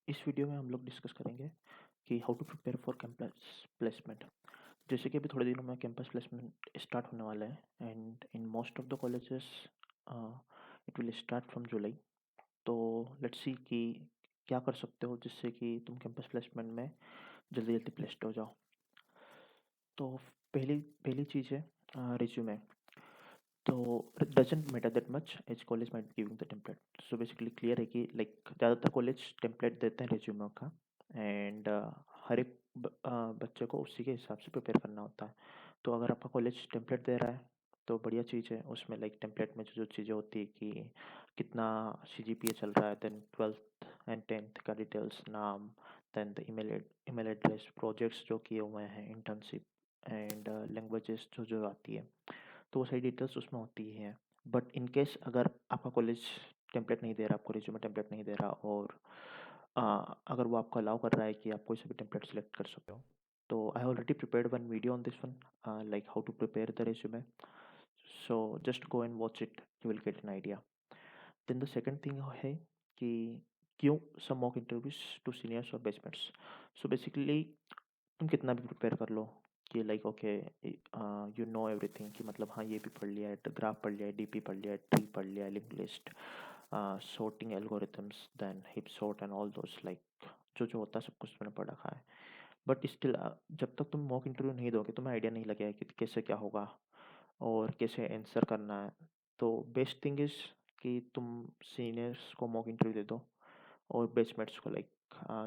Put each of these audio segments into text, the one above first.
इस वीडियो में हम लोग डिस्कस करेंगे कि how to prepare for campus placement. जैसे कि अभी थोड़े दिनों में कैंपस प्लेसमेंट स्टार्ट होने वाला है and in most of the colleges it will start from जुलाई। तो लेट्स सी कि क्या कर सकते हो जिससे कि तुम कैंपस प्लेसमेंट में जल्दी जल्दी प्लेस्ड हो जाओ। तो पहली पहली चीज़ है रिज्यूमे। तो doesn't matter that much as college might giving the template. So basically clear है कि लाइक ज़्यादातर कॉलेज टेम्पलेट देते हैं रिज्यूमे का एंड हर एक बच्चे को उसी के हिसाब से प्रिपेयर करना होता है। तो अगर आपका कॉलेज टेम्पलेट दे रहा है तो बढ़िया चीज़ है। उसमें लाइक टेम्पलेट में जो जो चीज़ें होती है कि कितना CGPA चल रहा है, देन 12th एंड 10th का डिटेल्स, नाम, then the email address, projects जो किए हुए हैं, इंटर्नशिप एंड लैंग्वेजेस जो जो आती है, तो वो सारी डिटेल्स उसमें होती ही हैं। बट इन केस अगर आपका कॉलेज टेम्पलेट नहीं दे रहा, आपको रिज्यूमे टेम्पलेट नहीं दे रहा और अगर वो आपको अलाउ कर रहा है कि आप कोई सा भी टेम्पलेट सेलेक्ट कर सकते हो, तो I already prepared one video on this one, like how to prepare the resume. So just go and watch it, you will get an idea. Then the second thing है कि क्यों some mock interviews to seniors और batchmates. So basically तुम कितना भी prepare कर लो कि like okay you know everything, कि मतलब हाँ ये भी पढ़ लिया है, ग्राफ पढ़ लिया है, DP पढ़ लिया है, ट्री पढ़ लिया है, link list, sorting algorithms, then heap sort and all those, like जो जो होता है सब कुछ मैंने पढ़ रखा है। बट स्टिल जब तक तुम मॉक इंटरव्यू नहीं दोगे तुम्हें आइडिया नहीं लगेगा कि कैसे क्या होगा और कैसे आंसर करना है। तो बेस्ट थिंग इज़ कि तुम सीनियर्स को मॉक इंटरव्यू दे दो और बैचमेट्स को लाइक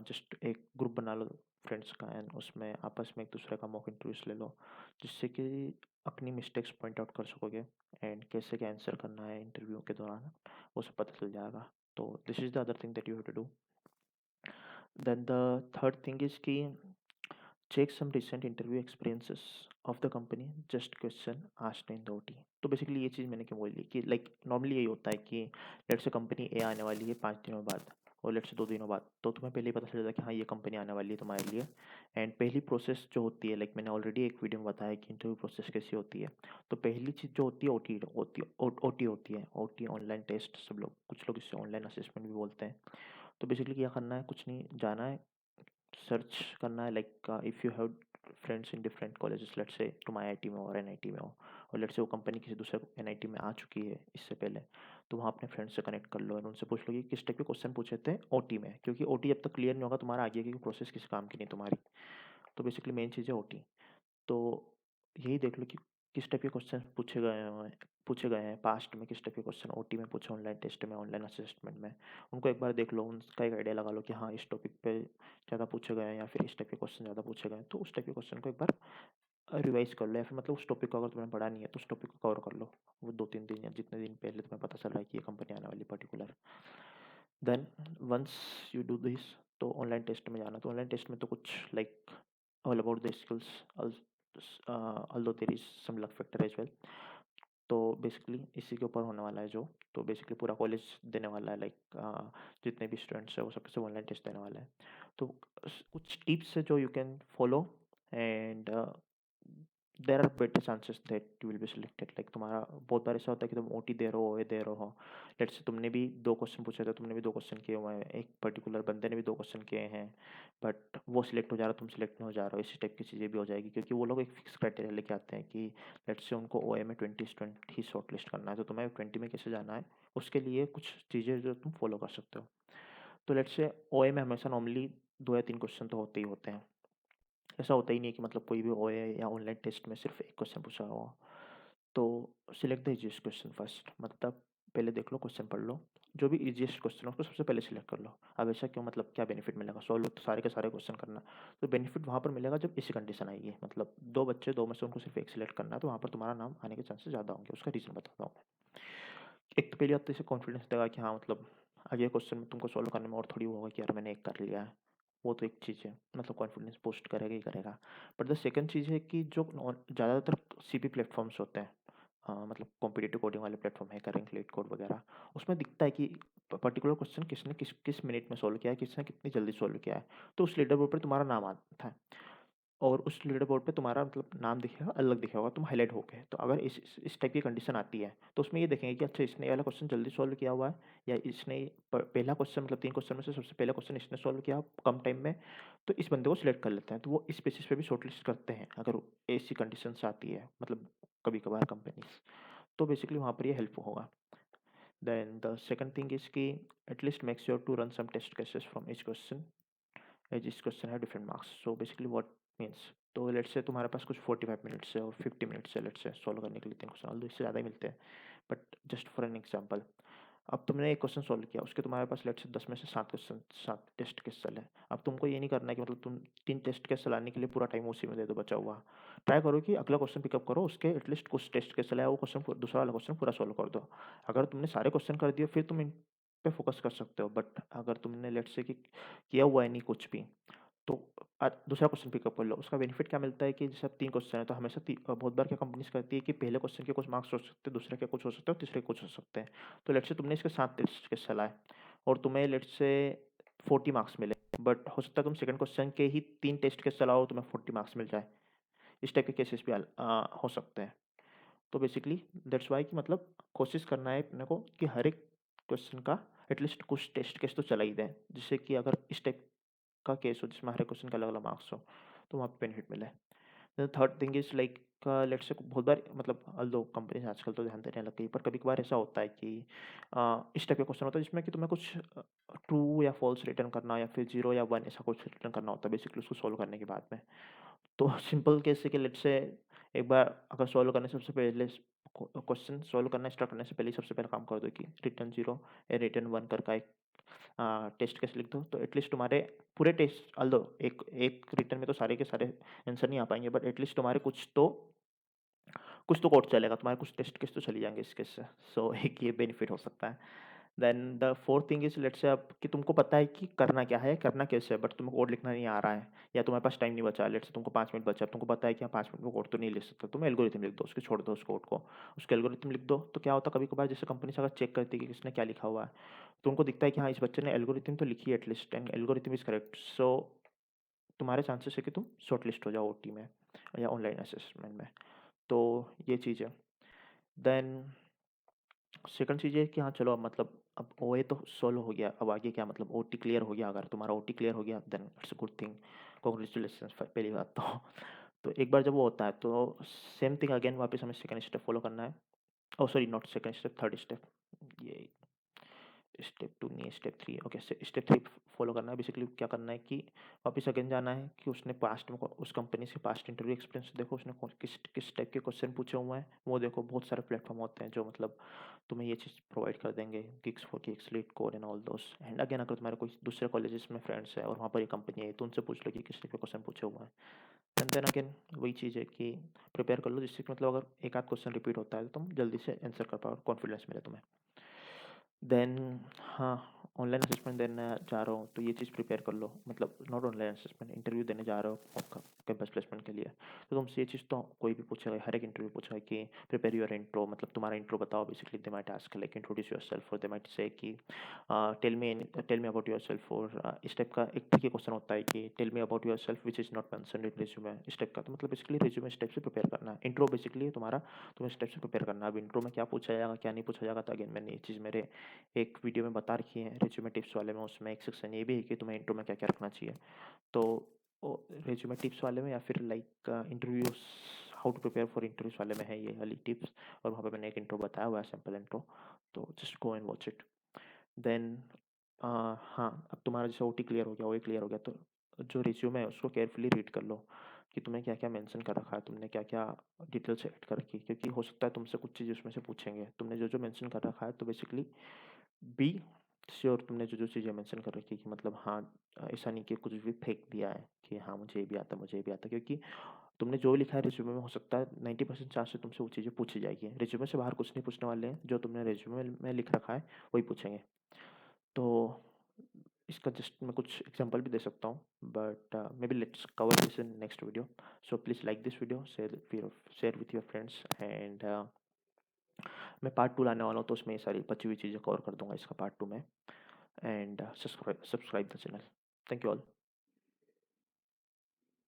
जस्ट एक ग्रुप बना लो फ्रेंड्स का एंड उसमें आपस में एक दूसरे का मॉक इंटरव्यूज ले लो, जिससे कि अपनी मिस्टेक्स पॉइंट आउट कर सकोगे एंड कैसे क्या आंसर करना है इंटरव्यू के दौरान वो सब पता चल जाएगा। तो this is the other thing that you have to do. Then the third thing is कि check some recent interview experiences of the company, just question asked in the OT। तो बेसिकली ये चीज़ मैंने क्यों बोली कि लाइक नॉर्मली यही होता है कि लेट्स से कंपनी ए आने वाली है 5 दिनों बाद और लेट्स से 2 दिनों बाद, तो तुम्हें पहले ही पता चल जाता है कि हाँ ये कंपनी आने वाली है तुम्हारे लिए। एंड पहली प्रोसेस जो होती है, लाइक मैंने ऑलरेडी एक वीडियो में बताया कि इंटरव्यू प्रोसेस कैसी होती है। तो पहली चीज़ जो होती है OT होती है। OT ऑनलाइन टेस्ट, सब लोग, कुछ लोग इसे ऑनलाइन असेसमेंट भी बोलते हैं। तो बेसिकली क्या करना है, कुछ नहीं, जाना है, सर्च करना है, like if you have friends in different colleges, let's say तुम IIT में हो और NIT में हो और लेट्स से वो कंपनी किसी दूसरे NIT में आ चुकी है इससे पहले, तो वहाँ अपने फ्रेंड्स से कनेक्ट कर लो और उनसे पूछ लो कि किस टाइप के क्वेश्चन पूछे थे OT में, क्योंकि OT जब तक क्लियर नहीं होगा तुम्हारा आगे की प्रोसेस किस काम की नहीं तुम्हारी। तो बेसिकली मेन चीज़ है OT। तो यही देख लो कि किस टाइप के क्वेश्चन पूछे गए हैं पास्ट में, किस टाइप के क्वेश्चन OT में पूछे, ऑनलाइन टेस्ट में, ऑनलाइन असेसमेंट में। उनको एक बार देख लो, उनका एक आइडिया लगा लो कि हाँ इस टॉपिक पे ज़्यादा पूछे गए हैं या फिर इस टाइप के क्वेश्चन ज़्यादा पूछे गए हैं, तो उस टाइप के क्वेश्चन को एक बार रिवाइज कर लो, या फिर मतलब उस टॉपिक को अगर तुम्हें पढ़ा नहीं है तो उस टॉपिक को कवर कर लो वो 2-3 दिन या जितने दिन पहले तुम्हें पता चल रहा है कि ये कंपनी आने वाली particular. Then once you do this, तो ऑनलाइन टेस्ट में जाना। तो ऑनलाइन टेस्ट में तो कुछ like all about the skills, although there is some luck factor as well। तो बेसिकली इसी के ऊपर होने वाला है जो, तो बेसिकली पूरा कॉलेज देने वाला है, लाइक जितने भी स्टूडेंट्स हैं वो सबसे ऑनलाइन टेस्ट देने वाला है। तो कुछ टिप्स है जो you can follow and there are better chances that you will be selected. Like तुम्हारा बहुत बार ऐसा होता है कि तुम OT दे रहे हो, OA दे रहे हो, लेट्स से तुमने भी 2 क्वेश्चन पूछे थे, तुमने भी 2 क्वेश्चन किए हुए हैं, एक पर्टिकुलर बंदे ने भी 2 क्वेश्चन किए हैं, बट वो सिलेक्ट हो जा रहा है, तुम सिलेक्ट नहीं हो जा रहे हो, इसी टाइप की चीज़ें भी हो जाएगी, क्योंकि वो लोग एक फिक्स क्राइटेरिया लेके आते हैं कि लेट्स से उनको OA में 20 स्टूडेंट ही शॉर्ट लिस्ट करना है, तो तुम्हें 20 में कैसे जाना है उसके लिए कुछ चीज़ें जो तुम फॉलो कर सकते हो। तो लेट्स से OA में हमेशा नॉर्मली 2 या 3 क्वेश्चन तो होते ही होते हैं। ऐसा होता ही नहीं है कि मतलब कोई भी OA या ऑनलाइन टेस्ट में सिर्फ एक क्वेश्चन पूछा हो। तो select the easiest question first, मतलब पहले देख लो, क्वेश्चन पढ़ लो, जो भी इजीएस्ट क्वेश्चन है उसको सबसे पहले सिलेक्ट कर लो। अब ऐसा क्यों, मतलब क्या बेनिफिट मिलेगा, सॉल्व तो सारे के सारे क्वेश्चन करना। तो बेनिफिट वहाँ पर मिलेगा जब ऐसी कंडीशन आएगी, मतलब 2 बच्चे, 2 में से उनको सिर्फ एक सिलेक्ट करना है, तो वहाँ पर तुम्हारा नाम आने के चांसेस ज़्यादा होंगे। उसका रीज़न बताता हूँ। एक तो पहली बात तो इसे कॉन्फिडेंस देगा कि हाँ मतलब आगे क्वेश्चन में तुमको सॉल्व करने में और थोड़ी वो होगा कि यार मैंने एक कर लिया है, वो तो एक चीज़ है, मतलब कॉन्फिडेंस बूस्ट करेगा ही करेगा। बट द सेकंड चीज़ है कि जो ज़्यादातर CP प्लेटफॉर्म्स होते हैं, मतलब कॉम्पिटिटिव कोडिंग वाले प्लेटफॉर्म है, करेंट क्लिक कोड वगैरह, उसमें दिखता है कि पर्टिकुलर क्वेश्चन किसने किस किस मिनट में सॉल्व किया है, किसने कितनी जल्दी सॉल्व किया है, तो उस लीडर बोर्ड पर तुम्हारा नाम आता है। और उस लीडर बोर्ड पे तुम्हारा मतलब नाम दिखेगा, अलग दिखेगा होगा, तुम हाईलाइट हो गए। तो अगर इस टाइप की कंडीशन आती है तो उसमें ये देखेंगे कि अच्छा इसने ये वाला क्वेश्चन जल्दी सॉल्व किया हुआ है, या इसने पहला क्वेश्चन मतलब 3 क्वेश्चन में से सबसे पहला क्वेश्चन इसने सॉल्व किया कम टाइम में, तो इस बंदे को सिलेक्ट कर लेते हैं। तो वो इस बेसिस पे भी शॉर्टलिस्ट करते हैं अगर ऐसी कंडीशंस आती है, मतलब कभी कभार कंपनीज। तो बेसिकली वहाँ पर ये हेल्प होगा। Then the second thing is कि at least make sure to run some test cases from each question, as each question है different marks. So basically what means, तो लेट्स से तुम्हारे पास कुछ 45 मिनट्स है और 50 मिनट्स है लेट्स से सॉल्व करने के लिए 3 क्वेश्चन, ऑल्दो इससे ज़्यादा ही मिलते हैं, but just for an example. अब तुमने एक क्वेश्चन सॉल्व किया, उसके तुम्हारे पास लेट्स से 10 में से 7 क्वेश्चन, 7 टेस्ट केस चले। अब तुमको ये नहीं करना है कि मतलब तुम 3 टेस्ट केस चलाने के लिए पूरा टाइम उसी में दे दो बचा हुआ। ट्राई करो कि अगला क्वेश्चन पिकअप करो, उसके एटलीस्ट कुछ टेस्ट केस चलाया वो क्वेश्चन, दूसरा वाला क्वेश्चन पूरा सॉल्व कर दो। अगर तुमने सारे क्वेश्चन कर दिए फिर तुम इन पे फोकस कर सकते हो, बट अगर तुमने लेट्स से कि किया हुआ है नहीं कुछ भी, तो दूसरा क्वेश्चन पिकअप कर लो। उसका बेनिफिट क्या मिलता है कि जैसे अब 3 क्वेश्चन है तो हमेशा बहुत बार क्या कंपनीज करती है कि पहले क्वेश्चन के कुछ मार्क्स हो सकते हैं, दूसरे के कुछ हो सकते हैं और तीसरे के कुछ हो सकते हैं। तो लेट्स से तुमने इसके 7 टेस्ट केस चलाए और तुम्हें लेट्स से 40 मार्क्स मिले, बट हो सकता है तुम सेकंड क्वेश्चन के ही 3 टेस्ट केस चलाओ तुम्हें 40 मार्क्स मिल जाए। इस टाइप के केसेस भी हो सकते हैं। तो बेसिकली दैट्स वाई कि मतलब कोशिश करना है अपने को कि हर एक क्वेश्चन का एटलीस्ट कुछ टेस्ट केस तो चला ही दें, जिससे कि अगर इस टाइप का केस हो जिसमें हर एक क्वेश्चन का अलग अलग मार्क्स हो तो वहाँ पे बेनिफिट मिले। Third thing is like let's say बहुत बार मतलब दो कंपनीज आजकल तो ध्यान देने लग गई, पर कभी कभार ऐसा होता है कि इस टाइप का क्वेश्चन होता है जिसमें कि तुम्हें कुछ ट्रू या फॉल्स रिटर्न करना या फिर 0 या 1 ऐसा कुछ रिटर्न करना होता है बेसिकली उसको सॉल्व करने के बाद में। तो सिंपल केस है कि लेट्स से एक बार अगर सॉल्व करने से सबसे पहले क्वेश्चन सॉल्व करना स्टार्ट करने से पहले ही सबसे पहले काम कर दो कि रिटर्न 0 या रिटर्न 1 करके एक टेस्ट केस लिख दो। तो एटलीस्ट तुम्हारे पूरे टेस्ट अल्दो एक एक रिटर्न में तो सारे के सारे आंसर नहीं आ पाएंगे, बट एटलीस्ट तुम्हारे कुछ तो कोड चलेगा, तुम्हारे कुछ टेस्ट केस तो चली जाएंगे इस केस से। सो एक ये बेनिफिट हो सकता है। Then the fourth thing is let's say अब कि तुमको पता है कि करना क्या है, करना कैसे है, बट तुम्हें कोड लिखना नहीं आ रहा है या तुम्हारे पास टाइम नहीं बचा। लेट्स से तुमको 5 मिनट बचा, तुमको पता है कि हाँ 5 मिनट में कोड तो नहीं लिख सकते, तुम एल्गोरिथम लिख दो, उसके छोड़ दो उस कोड को, उसके एल्गोरिथम लिख दो। तो क्या होता है कभी कभार जैसे कंपनी से अगर चेक करती है कि किसने क्या लिखा हुआ है, तो उनको दिखता है कि हाँ इस बच्चे ने एल्गोरिथम तो लिखी है at least and algorithm is correct. So तुम्हारे चांसेस है कि तुम शॉर्ट लिस्ट हो जाओ ओटी में या ऑनलाइन असेसमेंट में। तो ये चीज़ है। देन सेकंड चीज़ ये है कि हाँ चलो अब मतलब अब ओए तो सोल्व हो गया, अब आगे क्या मतलब ओटी क्लियर हो गया। अगर तुम्हारा ओटी क्लियर हो गया then it's a good thing, congratulation पहली बात तो। तो एक बार जब वो होता है तो सेम थिंग अगेन वापस हमें सेकंड स्टेप फॉलो करना है। Oh sorry not second step, third step, ये स्टेप 2 नहीं है, स्टेप 3। ओके स्टेप 3 फॉलो करना है। बेसिकली क्या करना है कि वापस अगेन जाना है कि उसने पास्ट में उस कंपनी से पास्ट इंटरव्यू एक्सपीरियंस देखो, उसने किस किस टाइप के क्वेश्चन पूछे हुए हैं वो देखो। बहुत सारे प्लेटफॉर्म होते हैं जो मतलब तुम्हें ये चीज़ प्रोवाइड कर देंगे, gigs for gigs, leet code and all those. And again अगर तुम्हारे कोई दूसरे कॉलेजेस में फ्रेंड्स है और वहाँ पर ये कंपनी है तो उनसे पूछ लो कि किस टाइप के क्वेश्चन पूछे हुए हैं। एंड देन अगेन वही चीज़ है कि प्रिपेयर कर लो जिससे कि मतलब अगर एक आध क्वेश्चन रिपीट होता है तो तुम जल्दी से आंसर कर पाओ, कॉन्फिडेंस मिले तुम्हें। देन हाँ ऑनलाइन असेसमेंट देने जा रहा हूँ तो ये चीज़ प्रिपेयर कर लो, मतलब नॉट ऑनलाइन असेसमेंट, इंटरव्यू देने जा रहे हो कैंपस प्लेसमेंट के लिए। तो तुमसे ये चीज़ तो कोई भी पूछेगा, हर एक इंटरव्यू पूछेगा कि प्रिपेयर योर इंट्रो, मतलब तुम्हारा इंट्रो बताओ। Basically they might ask like introduce yourself, और दे माइट से कि टेल मी अबाउट योरसेल्फ। और इस टाइप का एक ट्रिकी क्वेश्चन होता है कि tell me about yourself which is not mentioned in resume, इस टाइप का। तो मतलब बेसिकली रिज्यूमे इस टाइप से प्रिपेयर करना है। इंट्रो बेसिकली तुम्हारा तुम्हें इस टाइप से प्रिपेयर करना है। अब इंट्रो में क्या पूछा जाएगा क्या नहीं पूछा जाएगा, तो अगेन मैंने ये चीज़ मेरे एक वीडियो में बता रखी है रिज्यूमे टिप्स वाले में, उसमें एक सेक्शन ये भी है कि तुम्हें इंट्रो में क्या क्या रखना चाहिए। तो रिज्यूमे टिप्स वाले में या फिर like interviews how to prepare for interviews वाले में है ये वाली टिप्स, और वहाँ पे मैंने एक इंट्रो बताया हुआ है, सिंपल इंट्रो। तो just go and watch it. Then हाँ अब तुम्हारा जैसे ओटी क्लियर हो गया, ओ क्लियर हो गया, तो जो रिज्यूमे है उसको केयरफुली रीड कर लो कि तुम्हें क्या क्या मेंशन कर रखा है, तुमने क्या क्या डिटेल्स ऐड कर रखी है, क्योंकि हो सकता है तुमसे कुछ चीज़ उसमें से पूछेंगे। तुमने जो जो मेंशन कर रखा है तो बेसिकली बी श्योर तुमने जो जो चीज़ें मेंशन कर रखी है कि मतलब हाँ ऐसा नहीं कि कुछ भी फेंक दिया है कि हाँ मुझे ये भी आता मुझे ये भी आता, क्योंकि तुमने जो लिखा है रिज्यूमे में हो सकता है 90% चांस से तुमसे वो चीज़ें पूछी जाएगी। रिज्यूमे से बाहर कुछ नहीं पूछने वाले हैं, जो तुमने रिज्यूमे में लिख रखा है वही पूछेंगे। तो इसका जस्ट मैं कुछ एग्जांपल भी दे सकता हूँ, but may be let's cover this in next video. So please like this video, share with your friends, and मैं पार्ट 2 लाने वाला हूँ तो उसमें ये सारी बची हुई चीज़ें कवर कर दूंगा इसका पार्ट 2 में। And subscribe the channel. Thank you all.